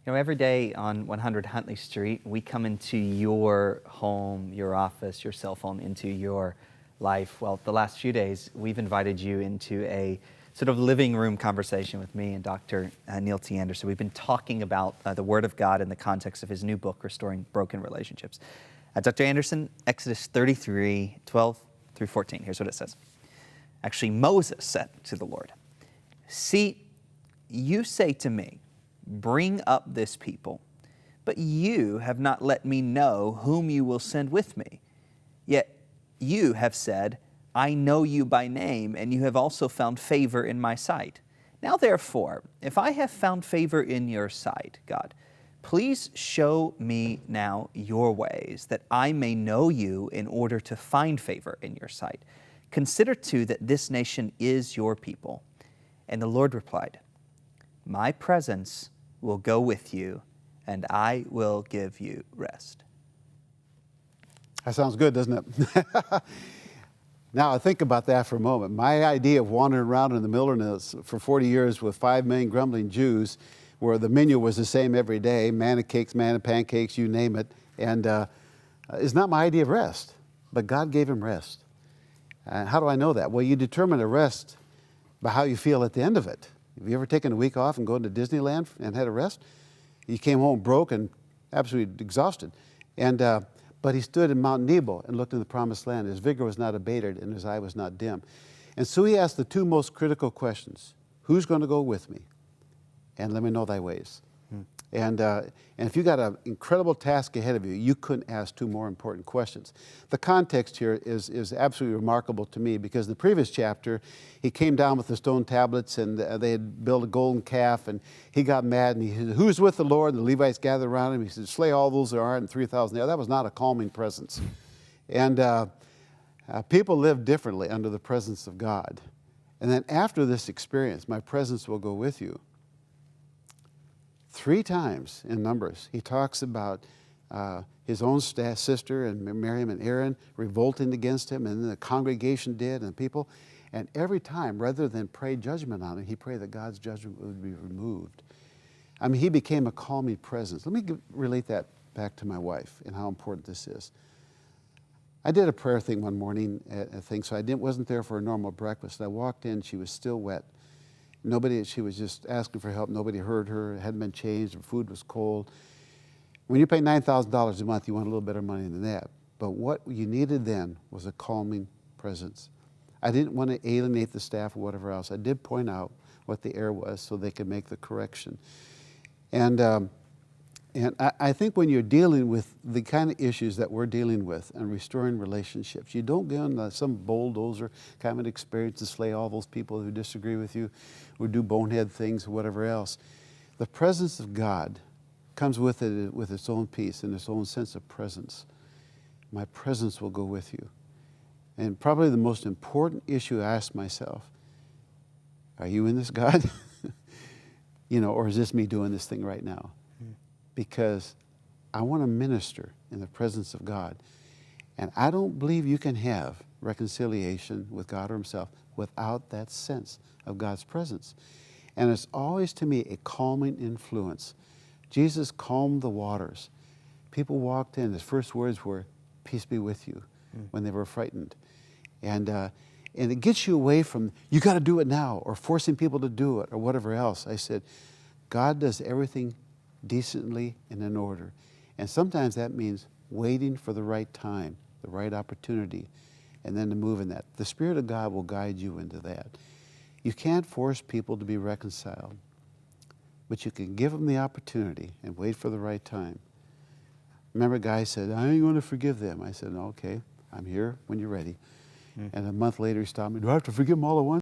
You know, every day on 100 Huntley Street, we come into your home, your office, your cell phone, into your life. Well, the last few days, we've invited you into a sort of living room conversation with me and Dr. Neil T. Anderson. We've been talking about the Word of God in the context of his new book, Restoring Broken Relationships. Dr. Anderson, Exodus 33, 12 through 14. Here's what it says. Actually, Moses said to the Lord, "See, you say to me, bring up this people, but you have not let me know whom you will send with me. Yet you have said, I know you by name, and you have also found favor in my sight. Now therefore, if I have found favor in your sight, God, please show me now your ways, that I may know you in order to find favor in your sight. Consider too that this nation is your people." And the Lord replied, "My presence will go with you, and I will give you rest." That sounds good, doesn't it? Now, I think about that for a moment. My idea of wandering around in the wilderness for 40 years with 5 million grumbling Jews, where the menu was the same every day, manna cakes, manna pancakes, you name it, and is not my idea of rest. But God gave him rest. How do I know that? Well, you determine a rest by how you feel at the end of it. Have you ever taken a week off and gone to Disneyland and had a rest? You came home broke and absolutely exhausted. But he stood in Mount Nebo and looked in the promised land. His vigor was not abated and his eye was not dim. And so he asked the two most critical questions. Who's going to go with me? And let me know thy ways. And if you got an incredible task ahead of you, you couldn't ask two more important questions. The context here is absolutely remarkable to me, because in the previous chapter, he came down with the stone tablets and they had built a golden calf, and he got mad and he said, "Who's with the Lord?" And the Levites gathered around him. He said, "Slay all those that are, and 3,000 there." That was not a calming presence. And people live differently under the presence of God. And then after this experience, "My presence will go with you." 3 times in Numbers, he talks about his own sister and Miriam and Aaron revolting against him, and then the congregation did, and the people. And every time, rather than pray judgment on him, he prayed that God's judgment would be removed. I mean, he became a calming presence. Let me relate that back to my wife and how important this is. I did a prayer thing one morning, so I wasn't there for a normal breakfast. I walked in, she was still wet. She was just asking for help. Nobody heard her. It hadn't been changed. Her food was cold. When you pay $9,000 a month, you want a little better money than that. But what you needed then was a calming presence. I didn't want to alienate the staff or whatever else. I did point out what the error was so they could make the correction. And I think when you're dealing with the kind of issues that we're dealing with and restoring relationships, you don't get on some bulldozer kind of an experience to slay all those people who disagree with you or do bonehead things or whatever else. The presence of God comes with it with its own peace and its own sense of presence. My presence will go with you. And probably the most important issue I ask myself, are you in this, God? Or is this me doing this thing right now? Because I want to minister in the presence of God. And I don't believe you can have reconciliation with God or himself without that sense of God's presence. And it's always, to me, a calming influence. Jesus calmed the waters. People walked in. His first words were, "Peace be with you," when they were frightened. And it gets you away from, you got to do it now, or forcing people to do it, or whatever else. I said, God does everything decently and in order. And sometimes that means waiting for the right time, the right opportunity, and then to move in that. The Spirit of God will guide you into that. You can't force people to be reconciled, but you can give them the opportunity and wait for the right time. Remember, a guy said, "I ain't going to forgive them." I said, "Okay, I'm here when you're ready." And a month later he stopped me, "Do I have to forgive them all at once?"